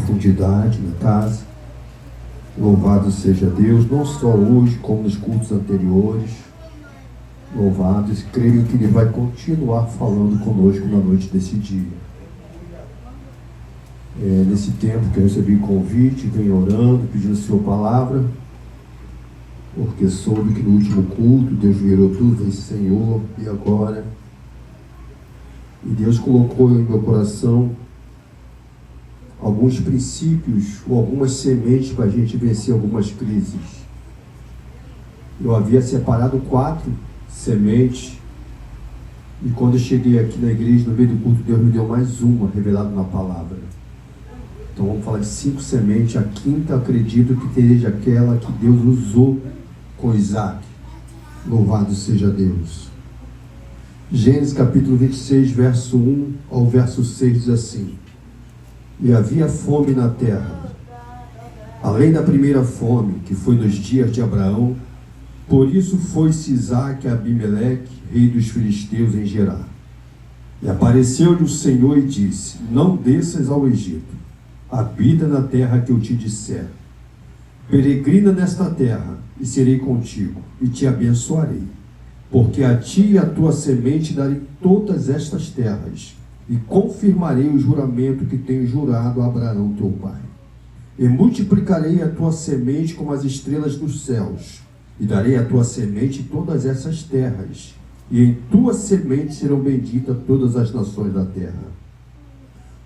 profundidade na casa. Louvado seja Deus, não só hoje, como nos cultos anteriores. Louvados, creio que Ele vai continuar falando conosco na noite desse dia. Nesse tempo que eu recebi convite, venho orando, pedindo a sua palavra, porque soube que no último culto Deus virou tudo, disse: Senhor, e agora? E Deus colocou em meu coração alguns princípios ou algumas sementes para a gente vencer algumas crises. Eu havia separado 4 sementes, e quando eu cheguei aqui na igreja, no meio do culto, Deus me deu mais uma, revelada na palavra. Então vamos falar de 5 sementes. A quinta, acredito que seja aquela que Deus usou com Isaac. Louvado seja Deus. Gênesis capítulo 26, verso 1 ao verso 6 diz assim: E havia fome na terra, além da primeira fome, que foi nos dias de Abraão. Por isso foi-se Isaque a Abimeleque, rei dos filisteus, em Gerar. E apareceu-lhe o Senhor e disse: Não desças ao Egito, habita na terra que eu te disser. Peregrina nesta terra, e serei contigo, e te abençoarei. Porque a ti e a tua semente darei todas estas terras, e confirmarei o juramento que tenho jurado a Abraão teu pai. E multiplicarei a tua semente como as estrelas dos céus, e darei à tua semente todas essas terras, e em tua semente serão benditas todas as nações da terra.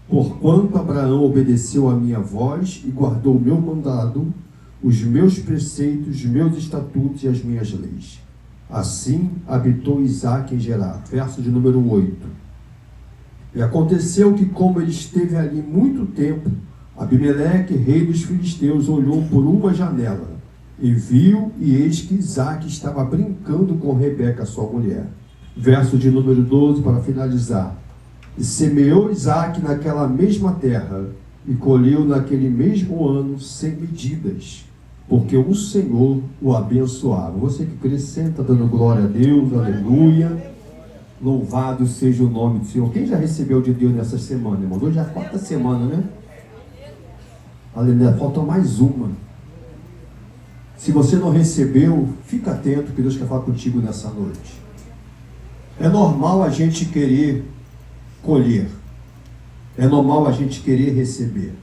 Porquanto Abraão obedeceu a minha voz e guardou o meu mandado, os meus preceitos, os meus estatutos e as minhas leis. Assim habitou Isaque em Gerar. Verso de número 8. E aconteceu que, como ele esteve ali muito tempo, Abimeleque, rei dos filisteus, olhou por uma janela e viu, e eis que Isaque estava brincando com Rebeca, sua mulher. Verso de número 12, para finalizar. E semeou Isaque naquela mesma terra, e colheu naquele mesmo ano 100 medidas, porque o Senhor o abençoava. Você que crê, senta dando glória a Deus, aleluia. Louvado seja o nome do Senhor. Quem já recebeu de Deus nessa semana, irmão? Hoje é a 4ª semana, né? Aleluia, falta mais uma. Se você não recebeu, fica atento, que Deus quer falar contigo nessa noite. É normal a gente querer colher. É normal a gente querer receber.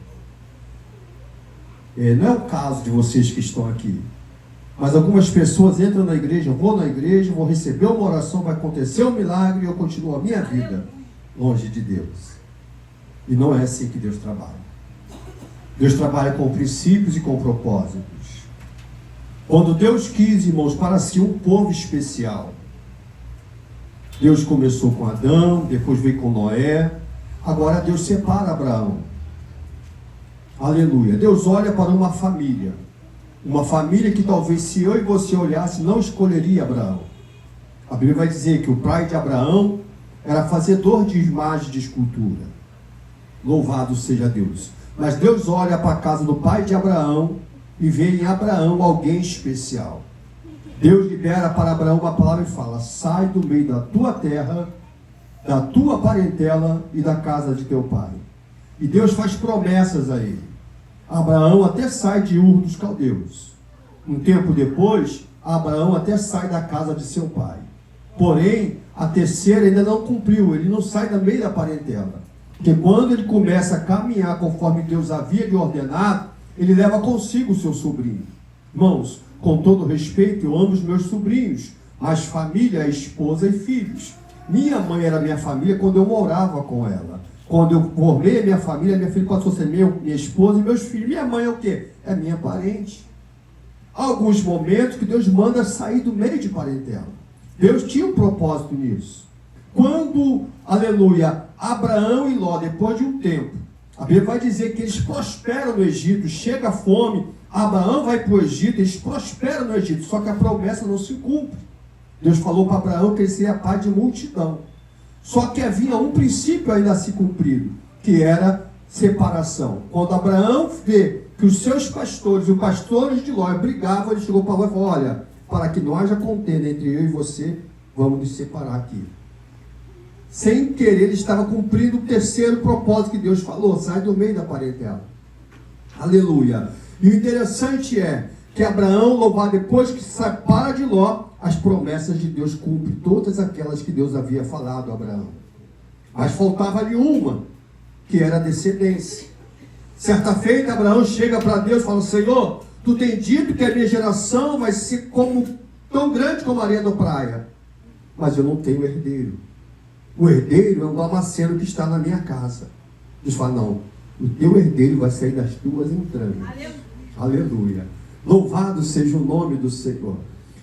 Não é o caso de vocês que estão aqui. Mas algumas pessoas entram na igreja, vou na igreja, vou receber uma oração, vai acontecer um milagre e eu continuo a minha vida longe de Deus. E não é assim que Deus trabalha. Deus trabalha com princípios e com propósitos. Quando Deus quis, irmãos, para si um povo especial, Deus começou com Adão, depois veio com Noé, agora Deus separa Abraão. Aleluia. Deus olha para uma família que talvez, se eu e você olhasse, não escolheria Abraão. A Bíblia vai dizer que o pai de Abraão era fazedor de imagens de escultura. Louvado seja Deus. Mas Deus olha para a casa do pai de Abraão e vê em Abraão alguém especial. Deus libera para Abraão uma palavra e fala: sai do meio da tua terra, da tua parentela e da casa de teu pai. E Deus faz promessas a ele. Abraão até sai de Ur dos Caldeus. Um tempo depois, Abraão até sai da casa de seu pai. Porém, a terceira ainda não cumpriu, ele não sai do meio da parentela. Porque quando ele começa a caminhar conforme Deus havia lhe ordenado, ele leva consigo o seu sobrinho. Irmãos, com todo respeito, eu amo os meus sobrinhos, mas família é esposa e filhos. Minha mãe era minha família quando eu morava com ela. Quando eu formei a minha família, minha filha passou a ser minha esposa e meus filhos. Minha mãe é o quê? É minha parente. Há alguns momentos que Deus manda sair do meio de parentela. Deus tinha um propósito nisso. Quando, aleluia, Abraão e Ló, depois de um tempo, a Bíblia vai dizer que eles prosperam no Egito, chega a fome, Abraão vai para o Egito, eles prosperam no Egito, só que a promessa não se cumpre. Deus falou para Abraão que ele seria pai de multidão. Só que havia um princípio ainda a se cumprido, que era separação. Quando Abraão vê que os seus pastores, os pastores de Ló, brigavam, ele chegou para Ló e falou: olha, para que não haja contenda entre eu e você, vamos nos separar aqui. Sem querer, ele estava cumprindo o terceiro propósito que Deus falou: sai do meio da parentela. Aleluia. E o interessante é que Abraão, louvado, depois que se separa de Ló, as promessas de Deus cumpre todas aquelas que Deus havia falado a Abraão. Mas faltava-lhe uma, que era a descendência. Certa feita, Abraão chega para Deus e fala: Senhor, tu tem dito que a minha geração vai ser tão grande como a areia da praia, mas eu não tenho herdeiro. O herdeiro é um Damasceno que está na minha casa. Deus fala: não, o teu herdeiro vai sair das tuas entranhas. Aleluia. Louvado seja o nome do Senhor.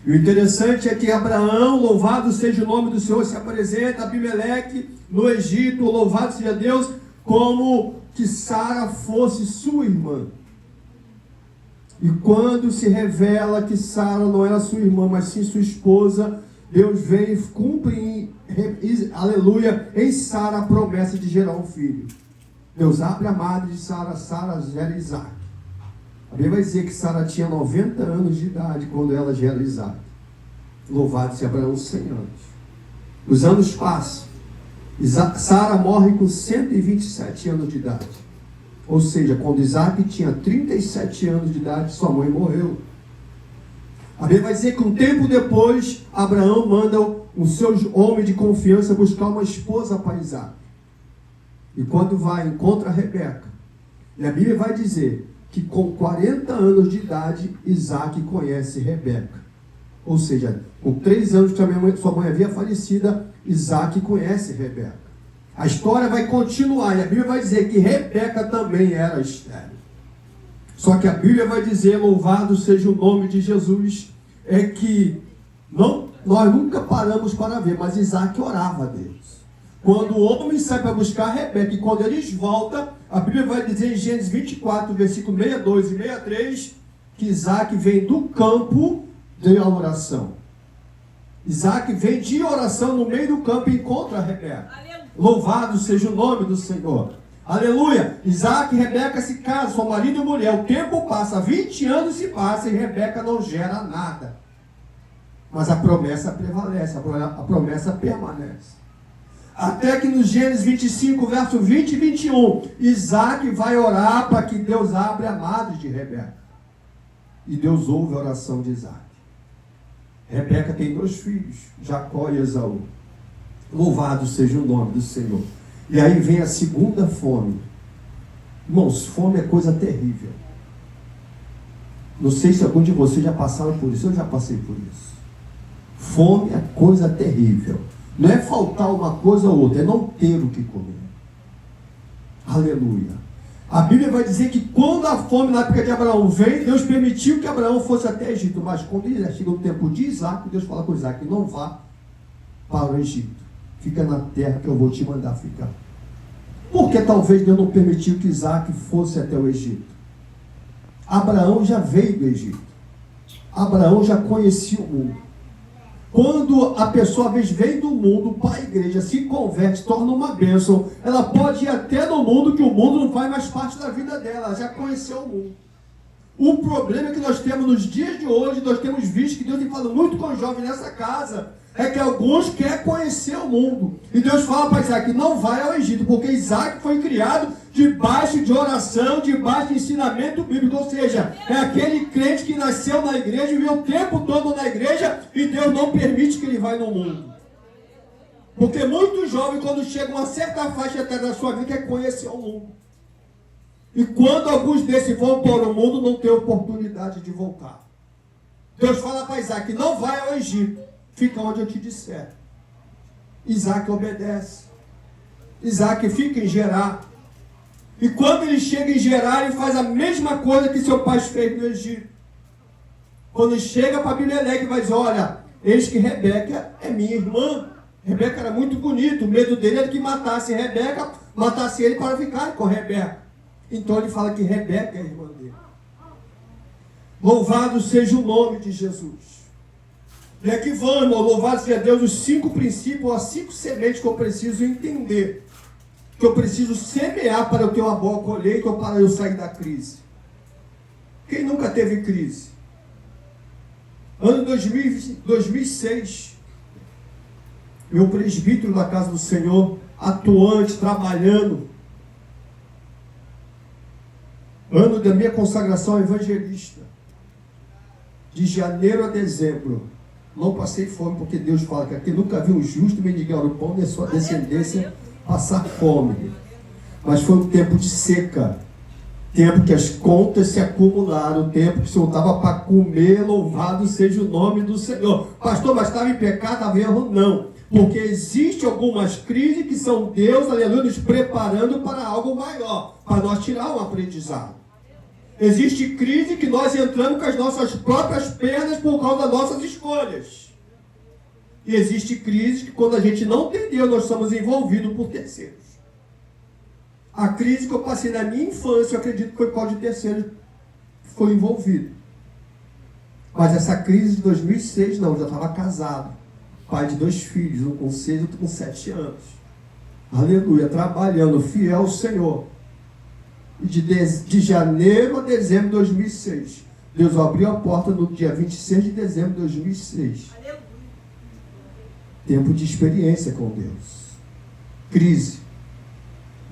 E o interessante é que Abraão, louvado seja o nome do Senhor, se apresenta a Abimeleque no Egito, louvado seja Deus, como que Sara fosse sua irmã. E quando se revela que Sara não era sua irmã, mas sim sua esposa, Deus vem e cumpre, aleluia, em Sara a promessa de gerar um filho. Deus abre a madre de Sara, Sara gera Isaac. A Bíblia vai dizer que Sara tinha 90 anos de idade quando ela gera Isaac. Louvado seja Abraão, 100 anos. Os anos passam. Sara morre com 127 anos de idade. Ou seja, quando Isaac tinha 37 anos de idade, sua mãe morreu. A Bíblia vai dizer que um tempo depois, Abraão manda o seu homem de confiança buscar uma esposa para Isaac. E quando vai, encontra Rebeca. E a Bíblia vai dizer que com 40 anos de idade, Isaac conhece Rebeca. Ou seja, com 3 anos que sua mãe havia falecido, Isaac conhece Rebeca. A história vai continuar, e a Bíblia vai dizer que Rebeca também era estéril. Só que a Bíblia vai dizer, louvado seja o nome de Jesus, é que nós nunca paramos para ver, mas Isaac orava a Deus. Quando o homem sai para buscar Rebeca, e quando eles voltam, a Bíblia vai dizer em Gênesis 24, versículo 62 e 63, que Isaac vem do campo de oração. Isaac vem de oração no meio do campo e encontra Rebeca. Aleluia. Louvado seja o nome do Senhor. Aleluia. Isaac e Rebeca se casam, são marido e mulher. O tempo passa, 20 anos se passa e Rebeca não gera nada. Mas a promessa prevalece, a promessa permanece. Até que no Gênesis 25, verso 20 e 21, Isaac vai orar para que Deus abra a madre de Rebeca. E Deus ouve a oração de Isaac. Rebeca tem 2 filhos, Jacó e Esaú. Louvado seja o nome do Senhor. E aí vem a segunda fome. Irmãos, fome é coisa terrível. Não sei se algum de vocês já passaram por isso. Eu já passei por isso. Fome é coisa terrível. Não é faltar uma coisa ou outra, é não ter o que comer. Aleluia. A Bíblia vai dizer que quando a fome na época de Abraão veio, Deus permitiu que Abraão fosse até Egito. Mas quando chega o tempo de Isaac, Deus fala com Isaac: não vá para o Egito. Fica na terra que eu vou te mandar ficar. Porque talvez Deus não permitiu que Isaac fosse até o Egito. Abraão já veio do Egito. Abraão já conhecia o mundo. Quando a pessoa, às vezes, vem do mundo para a igreja, se converte, torna uma bênção, ela pode ir até no mundo, que o mundo não faz mais parte da vida dela, ela já conheceu o mundo. O problema é que nós temos nos dias de hoje, nós temos visto que Deus tem falado muito com os jovens nessa casa, é que alguns querem conhecer o mundo. E Deus fala para Isaac: não vai ao Egito, porque Isaac foi criado debaixo de oração, debaixo de ensinamento bíblico. Ou seja, é aquele crente que nasceu na igreja, viveu o tempo todo na igreja, e Deus não permite que ele vá no mundo. Porque muitos jovens, quando chegam a uma certa faixa até da sua vida, quer conhecer o mundo. E quando alguns desses vão para o mundo, não tem oportunidade de voltar. Deus fala para Isaac: não vai ao Egito, fica onde eu te disser. Isaac obedece. Isaac fica em Gerar. E quando ele chega em Gerar, ele faz a mesma coisa que seu pai fez no Egito. Quando ele chega para Abimeleque, vai dizer: olha, eis que Rebeca é minha irmã. Rebeca era muito bonita. O medo dele era que matasse Rebeca, matasse ele para ficar com Rebeca. Então ele fala que Rebeca é a irmã dele. Louvado seja o nome de Jesus. E aqui vão, irmão, louvado seja Deus, os 5 princípios, as 5 sementes que eu preciso entender. Que eu preciso semear para eu ter uma boa colheita ou para eu sair da crise. Quem nunca teve crise? Ano 2006, meu presbítero da casa do Senhor, atuante, trabalhando. Ano da minha consagração ao evangelista. De janeiro a dezembro. Não passei fome, porque Deus fala que aqui nunca vi um justo mendigar o pão, nem sua descendência passar fome. Mas foi um tempo de seca. Tempo que as contas se acumularam, tempo que o Senhor estava para comer, louvado seja o nome do Senhor. Pastor, mas estava em pecado, estava em erro? Não. Porque existem algumas crises que são Deus, aleluia, nos preparando para algo maior, para nós tirar um aprendizado. Existe crise que nós entramos com as nossas próprias pernas por causa das nossas escolhas. E existe crise que quando a gente não entendeu, nós somos envolvidos por terceiros. A crise que eu passei na minha infância, eu acredito que foi por causa de terceiros que foi envolvido. Mas essa crise de 2006, não, eu já estava casado. Pai de 2 filhos, um com 6 e outro com 7 anos. Aleluia, trabalhando, fiel ao Senhor. E de janeiro a dezembro de 2006, Deus abriu a porta no dia 26 de dezembro de 2006. Aleluia. Tempo de experiência com Deus. Crise.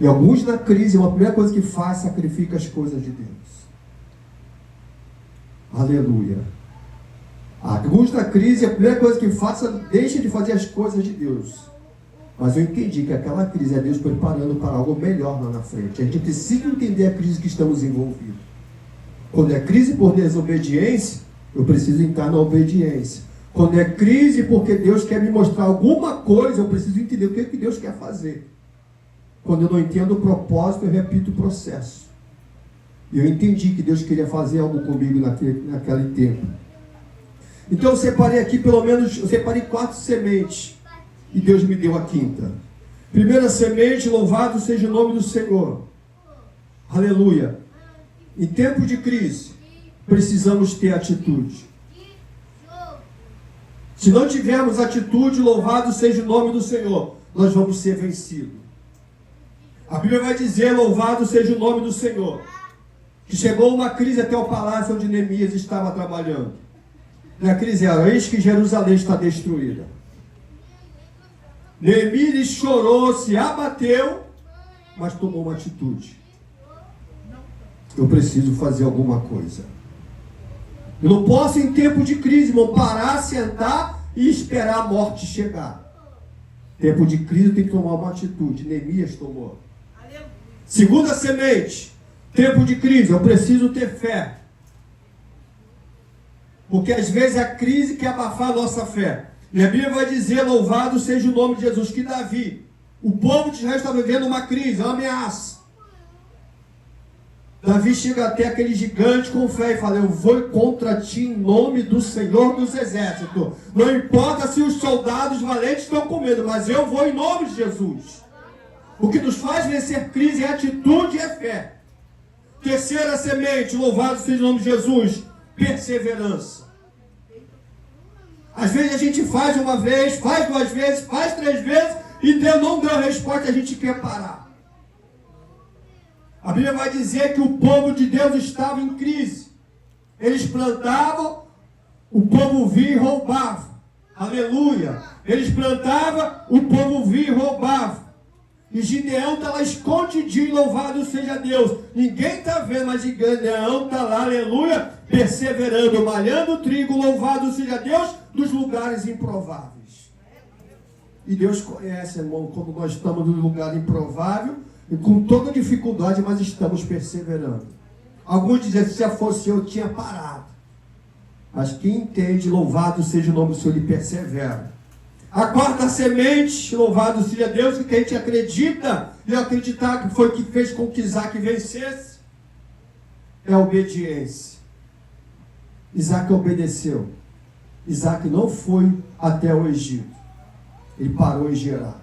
E alguns na crise, uma primeira coisa que faz, sacrifica as coisas de Deus. Aleluia. Alguns na crise, a primeira coisa que faça, deixa de fazer as coisas de Deus. Mas eu entendi que aquela crise é Deus preparando para algo melhor lá na frente. A gente precisa entender a crise que estamos envolvidos. Quando é crise por desobediência, eu preciso entrar na obediência. Quando é crise porque Deus quer me mostrar alguma coisa, eu preciso entender o que Deus quer fazer. Quando eu não entendo o propósito, eu repito o processo. E eu entendi que Deus queria fazer algo comigo naquele tempo. Então eu separei aqui pelo menos, eu separei 4 sementes. E Deus me deu a 5ª. Primeira semente, louvado seja o nome do Senhor. Aleluia. Em tempo de crise, precisamos ter atitude. Se não tivermos atitude, louvado seja o nome do Senhor, nós vamos ser vencidos. A Bíblia vai dizer, louvado seja o nome do Senhor, que chegou uma crise até o palácio onde Neemias estava trabalhando. E a crise era, eis que Jerusalém está destruída. Neemias chorou, se abateu, mas tomou uma atitude. Eu preciso fazer alguma coisa. Eu não posso, em tempo de crise, irmão, parar, sentar e esperar a morte chegar. Tempo de crise tem que tomar uma atitude. Neemias tomou. Segunda semente, tempo de crise, eu preciso ter fé. Porque às vezes a crise quer abafar a nossa fé. E a Bíblia vai dizer, louvado seja o nome de Jesus, que Davi, o povo de Israel está vivendo uma crise, uma ameaça. Davi chega até aquele gigante com fé e fala, eu vou contra ti em nome do Senhor dos Exércitos. Não importa se os soldados valentes estão com medo, mas eu vou em nome de Jesus. O que nos faz vencer crise é atitude e é fé. Terceira semente, louvado seja o nome de Jesus, perseverança. Às vezes a gente faz uma vez, faz 2 vezes, faz 3 vezes, e Deus não deu a resposta, a gente quer parar. A Bíblia vai dizer que o povo de Deus estava em crise. Eles plantavam, o povo vinha e roubava. Aleluia. Eles plantavam, o povo vinha e roubava. E Gideão está lá escondidinho, louvado seja Deus. Ninguém está vendo, mas Gideão está lá, aleluia, perseverando, malhando trigo, louvado seja Deus, dos lugares improváveis. E Deus conhece, irmão, quando nós estamos num lugar improvável, e com toda dificuldade, mas estamos perseverando. Alguns dizem, se eu fosse eu tinha parado. Mas quem entende, louvado seja o nome do Senhor, ele persevera. A 4ª semente, louvado seja Deus, que a gente acredita, e acreditar que foi que fez com que Isaac vencesse, é a obediência. Isaac obedeceu. Isaac não foi até o Egito. Ele parou em Gerar.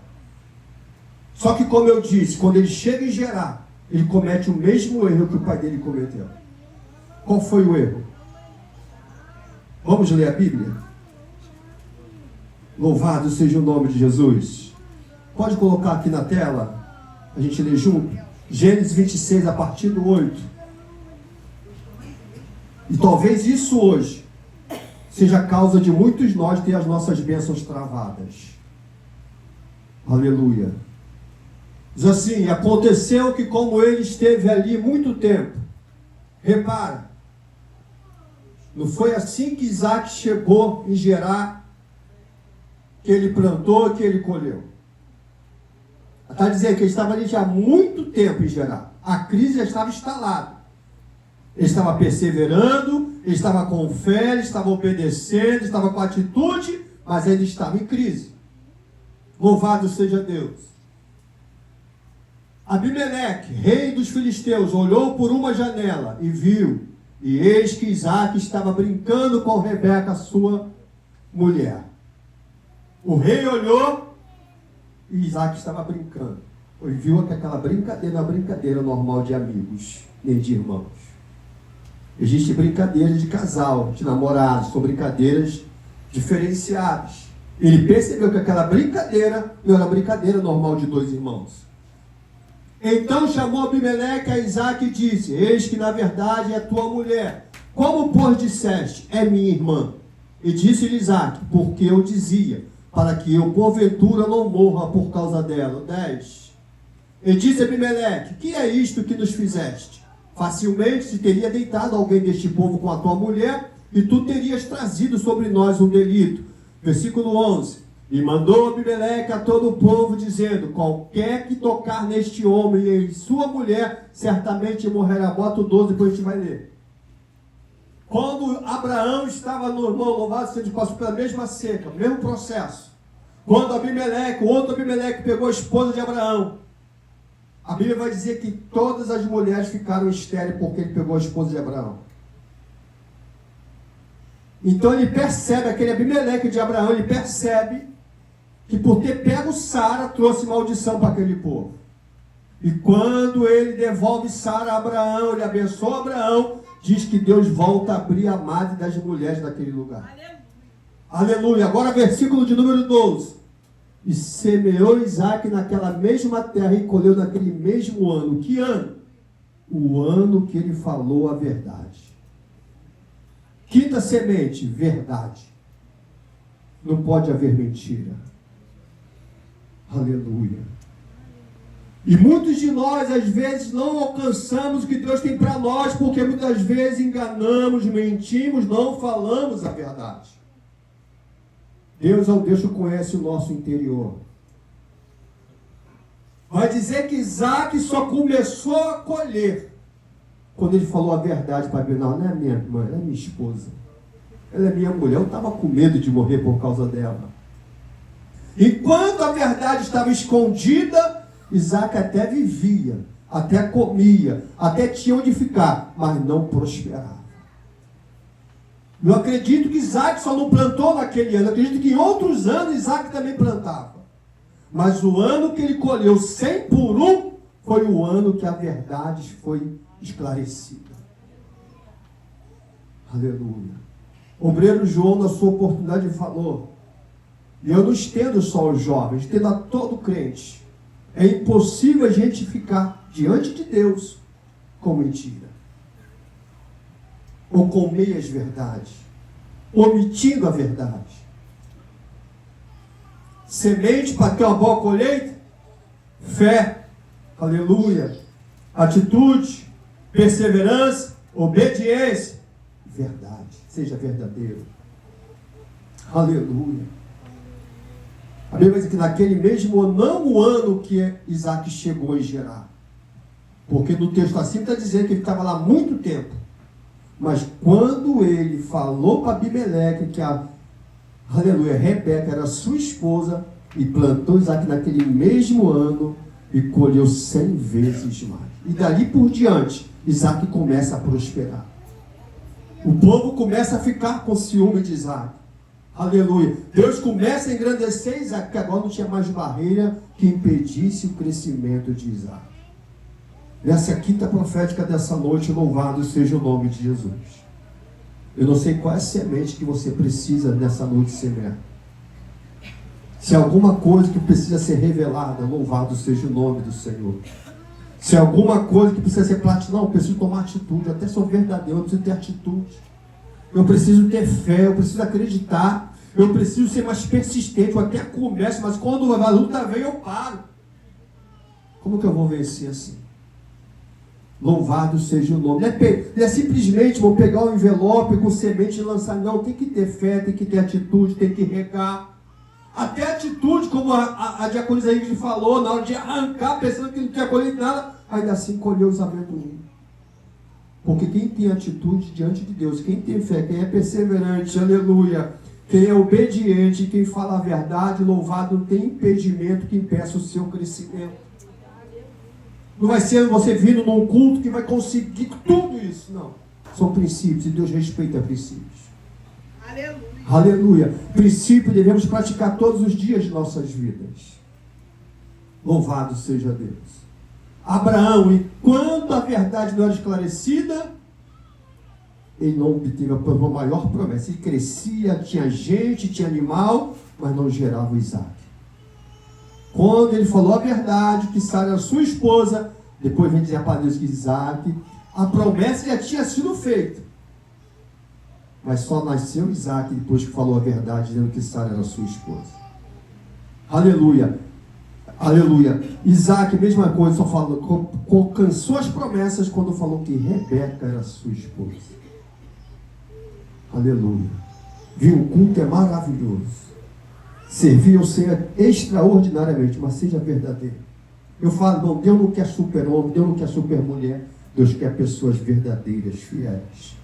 Só que, como eu disse, quando ele chega em Gerar, ele comete o mesmo erro que o pai dele cometeu. Qual foi o erro? Vamos ler a Bíblia? Louvado seja o nome de Jesus. Pode colocar aqui na tela, a gente lê junto. Gênesis 26, a partir do 8. E talvez isso hoje seja a causa de muitos nós ter as nossas bênçãos travadas. Aleluia. Diz assim, aconteceu que como ele esteve ali muito tempo, Repara, não foi assim que Isaac chegou em Gerar, que ele plantou, que ele colheu. Está dizendo que ele estava ali já há muito tempo em Gerar. A crise já estava instalada. Ele estava perseverando, ele estava com fé, ele estava obedecendo, ele estava com atitude, mas ele estava em crise. Louvado seja Deus. Abimeleque, rei dos filisteus, olhou por uma janela e viu, e eis que Isaac estava brincando com Rebeca, sua mulher. O rei olhou e Isaac estava brincando. E viu que aquela brincadeira é uma brincadeira normal de amigos, nem de irmãos. Existe brincadeira de casal, de namorados, são brincadeiras diferenciadas. Ele percebeu que aquela brincadeira não era brincadeira normal de dois irmãos. Então chamou Abimeleque a Isaac e disse: eis que na verdade é tua mulher. Como pois disseste, é minha irmã? E disse-lhe Isaac: porque eu dizia, para que eu porventura não morra por causa dela. 10. E disse Abimeleque: que é isto que nos fizeste? Facilmente se teria deitado alguém deste povo com a tua mulher, e tu terias trazido sobre nós um delito. Versículo 11. E mandou Abimeleque a todo o povo, dizendo: qualquer que tocar neste homem e em sua mulher, certamente morrerá. Bota o 12, depois a gente vai ler. Quando Abraão estava no irmão, louvado seja, passou pela mesma seca, mesmo processo. Quando Abimeleque, o outro Abimeleque pegou a esposa de Abraão, a Bíblia vai dizer que todas as mulheres ficaram estéreis porque ele pegou a esposa de Abraão. Então ele percebe, aquele Abimeleque de Abraão, ele percebe que por ter pego Sara, trouxe maldição para aquele povo. E quando ele devolve Sara a Abraão, ele abençoa Abraão, diz que Deus volta a abrir a madre das mulheres daquele lugar. Aleluia. Aleluia. Agora versículo de número 12. E semeou Isaac naquela mesma terra e colheu naquele mesmo ano. Que ano? O ano que ele falou a verdade. Quinta semente, verdade. Não pode haver mentira. Aleluia. E muitos de nós, às vezes, não alcançamos o que Deus tem para nós, porque muitas vezes enganamos, mentimos, não falamos a verdade. Deus é um Deus que conhece o nosso interior. Vai dizer que Isaac só começou a colher quando ele falou a verdade para Abel. Não, não é minha irmã, ela é minha esposa. Ela é minha mulher. Eu estava com medo de morrer por causa dela. Enquanto a verdade estava escondida, Isaac até vivia, até comia, até tinha onde ficar, mas não prosperava. Eu acredito que Isaac só não plantou naquele ano. Eu acredito que em outros anos Isaac também plantava. Mas o ano que ele colheu 100 por 1 foi o ano que a verdade foi esclarecida. Aleluia. O obreiro João, na sua oportunidade, falou: e eu não estendo só aos jovens, estendo a todo crente. É impossível a gente ficar diante de Deus com mentira. Ou com meias verdades. Omitindo a verdade. Semente para ter uma boa colheita? Fé. Aleluia. Atitude. Perseverança. Obediência. Verdade. Seja verdadeiro. Aleluia. A Bíblia diz que naquele mesmo ano, não o ano que Isaac chegou em Gerar. Porque no texto acima está dizendo que ele estava lá há muito tempo. Mas quando ele falou para Abimeleque que aleluia, Rebeca era sua esposa, e plantou Isaac naquele mesmo ano e colheu 100 vezes mais. E dali por diante, Isaac começa a prosperar. O povo começa a ficar com ciúme de Isaac. Aleluia. Deus começa a engrandecer Isaac, porque agora não tinha mais barreira que impedisse o crescimento de Isaac. Essa é a quinta profética dessa noite, louvado seja o nome de Jesus. Eu não sei qual é a semente que você precisa nessa noite semear. Se há alguma coisa que precisa ser revelada, louvado seja o nome do Senhor. Se há alguma coisa que precisa ser platinada, eu preciso tomar atitude. Eu até sou verdadeiro, eu preciso ter atitude. Eu preciso ter fé, eu preciso acreditar, eu preciso ser mais persistente, eu até começo, mas quando a luta vem eu paro. Como que eu vou vencer assim? Louvado seja o nome. Não é simplesmente vou pegar um envelope com semente e lançar. Não, tem que ter fé, tem que ter atitude, tem que regar. Até atitude, como a diaconisa Ingrid falou, na hora de arrancar, pensando que não tinha colhido nada, ainda assim colheu os amendoim. Porque quem tem atitude diante de Deus, quem tem fé, quem é perseverante, aleluia, quem é obediente, quem fala a verdade, louvado, não tem impedimento que impeça o seu crescimento. Não vai ser você vindo num culto que vai conseguir tudo isso, não. São princípios e Deus respeita princípios. Aleluia. Aleluia. Princípio devemos praticar todos os dias de nossas vidas. Louvado seja Deus. Abraão, enquanto a verdade não era esclarecida, ele não obteve a maior promessa. Ele crescia, tinha gente, tinha animal, mas não gerava o Isaac. Quando ele falou a verdade, que Sara era sua esposa, depois vem dizer para Deus que Isaac, a promessa já tinha sido feita. Mas só nasceu Isaac depois que falou a verdade, dizendo que Sara era sua esposa. Aleluia. Aleluia. Isaac, mesma coisa, só falou, alcançou as promessas quando falou que Rebeca era sua esposa. Aleluia. Viu, o culto é maravilhoso. Servir ao Senhor extraordinariamente, mas seja verdadeiro. Eu falo, não, Deus não quer super-homem, Deus não quer super-mulher, Deus quer pessoas verdadeiras, fiéis.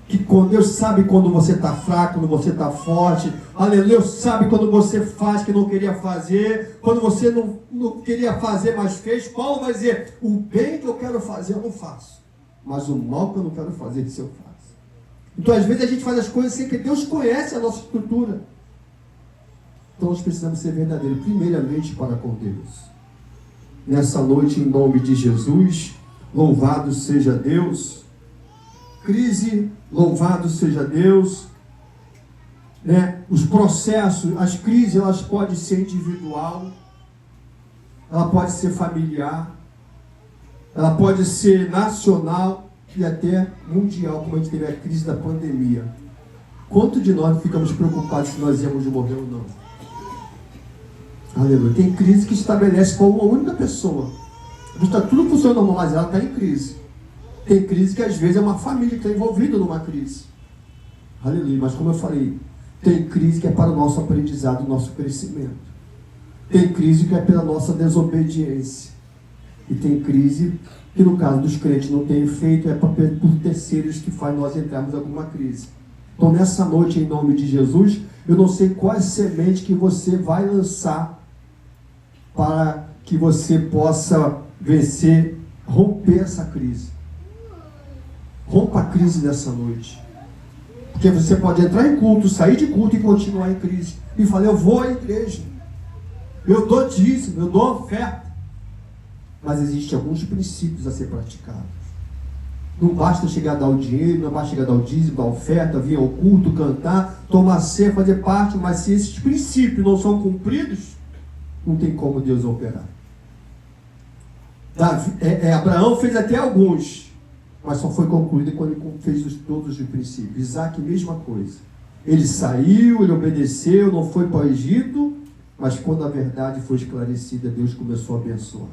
Que Deus sabe quando você está fraco, quando você está forte. Aleluia, Deus sabe quando você faz que não queria fazer, quando você não queria fazer, mas fez. Paulo vai dizer, o bem que eu quero fazer eu não faço, mas o mal que eu não quero fazer, isso eu faço. Então às vezes a gente faz as coisas sem que Deus conhece a nossa estrutura. Então nós precisamos ser verdadeiros, primeiramente para com Deus. Nessa noite, em nome de Jesus, louvado seja Deus. Crise, louvado seja Deus. Né? Os processos, as crises, elas podem ser individual, ela pode ser familiar, ela pode ser nacional e até mundial, como a gente teve a crise da pandemia. Quanto de nós ficamos preocupados se nós íamos morrer ou não? Aleluia. Tem crise que estabelece com uma única pessoa. Está tudo funcionando normal, mas ela está em crise. Tem crise que às vezes é uma família que está envolvida numa crise. Aleluia. Mas como eu falei, tem crise que é para o nosso aprendizado, o nosso crescimento. Tem crise que é pela nossa desobediência. E tem crise que no caso dos crentes não tem efeito, é por terceiros que faz nós entrarmos em alguma crise. Então nessa noite, em nome de Jesus, eu não sei qual semente que você vai lançar para que você possa vencer, romper essa crise. Rompa a crise dessa noite. Porque você pode entrar em culto, sair de culto e continuar em crise. E falar, eu vou à igreja. Eu dou dízimo, eu dou oferta. Mas existem alguns princípios a ser praticados. Não basta chegar a dar o dinheiro, não basta chegar a dar o dízimo, dar a oferta, vir ao culto, cantar, tomar ceia, fazer parte. Mas se esses princípios não são cumpridos, não tem como Deus operar. Abraão fez até alguns, mas só foi concluído quando ele fez todos os princípios. Isaac, mesma coisa. Ele saiu, ele obedeceu, não foi para o Egito, mas quando a verdade foi esclarecida, Deus começou a abençoar.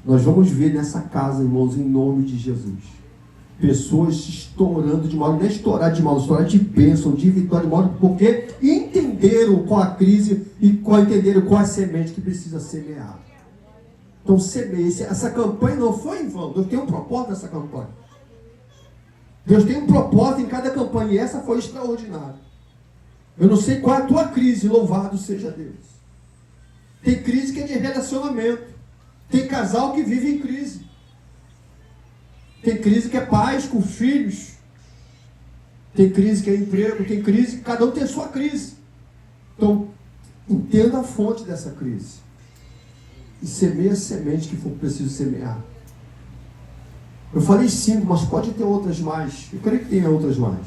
Nós vamos ver nessa casa, irmãos, em nome de Jesus, pessoas estourando de mal, não é estourar de mal, estourar de bênção, de vitória de mal, porque entenderam qual a crise e entenderam qual a semente que precisa semear. Então semeie. Essa campanha não foi em vão. Deus tem um propósito nessa campanha. Deus tem um propósito em cada campanha, e essa foi extraordinária. Eu não sei qual é a tua crise, louvado seja Deus. Tem crise que é de relacionamento. Tem casal que vive em crise. Tem crise que é pais com filhos. Tem crise que é emprego. Tem crise que cada um tem a sua crise. Então, entenda a fonte dessa crise. E semeia a semente que for preciso semear. Eu falei 5, mas pode ter outras mais. Eu creio que tenha outras mais.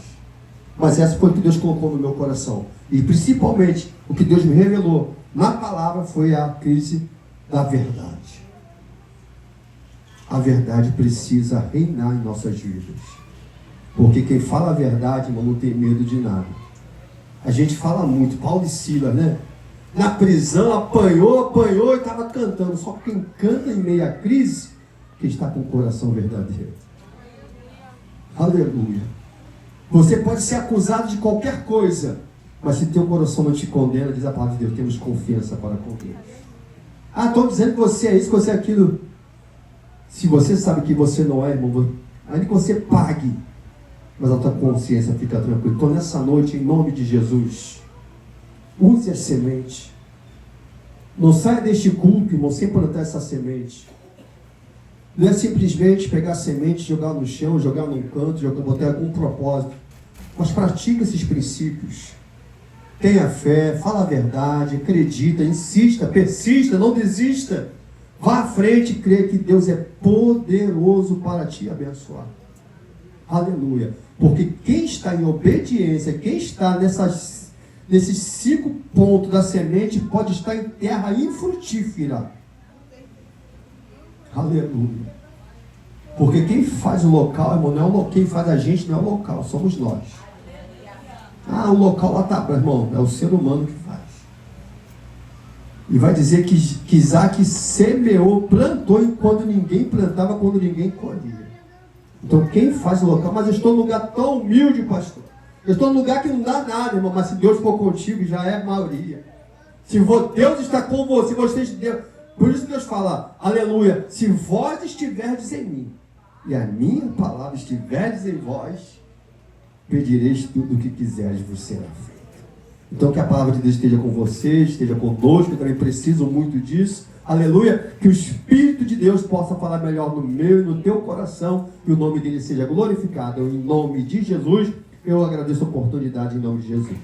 Mas essa foi o que Deus colocou no meu coração. E principalmente, o que Deus me revelou na palavra foi a crise da verdade. A verdade precisa reinar em nossas vidas. Porque quem fala a verdade, irmão, não tem medo de nada. A gente fala muito, Paulo e Silas, né? Na prisão, apanhou e estava cantando. Só que quem canta em meio à crise, que está com o coração verdadeiro. Aleluia. Você pode ser acusado de qualquer coisa, mas se teu coração não te condena, diz a palavra de Deus, temos confiança para com Deus. Ah, estou dizendo que você é isso, que você é aquilo. Se você sabe que você não é, irmão, ainda que você pague, mas a tua consciência fica tranquila. Então nessa noite, em nome de Jesus, use a semente. Não saia deste culto, irmão, sem plantar essa semente. Não é simplesmente pegar a semente, jogar no chão, jogar num canto, botar com um propósito. Mas pratique esses princípios. Tenha fé, fala a verdade, acredita, insista, persista, não desista. Vá à frente e creia que Deus é poderoso para te abençoar. Aleluia. Porque quem está em obediência, quem está nesses 5 pontos da semente, pode estar em terra infrutífera. Aleluia. Porque quem faz o local, irmão, não é quem faz a gente não é o local, somos nós. Ah, o local lá está, irmão, é o ser humano que faz. E vai dizer que Isaac semeou, plantou enquanto ninguém plantava, quando ninguém colhia. Então quem faz o local, mas eu estou num lugar tão humilde, pastor. Eu estou num lugar que não dá nada, irmão, mas se Deus for contigo, já é a maioria. Se Deus está com você, por isso que Deus fala, aleluia, se vós estiverdes em mim, e a minha palavra estiverdes em vós, pedireis tudo o que quiseres, vos será feito. Então que a palavra de Deus esteja com vocês, esteja conosco, eu também preciso muito disso. Aleluia, que o Espírito de Deus possa falar melhor no meu e no teu coração, e o nome dele seja glorificado. Em nome de Jesus, eu agradeço a oportunidade em nome de Jesus.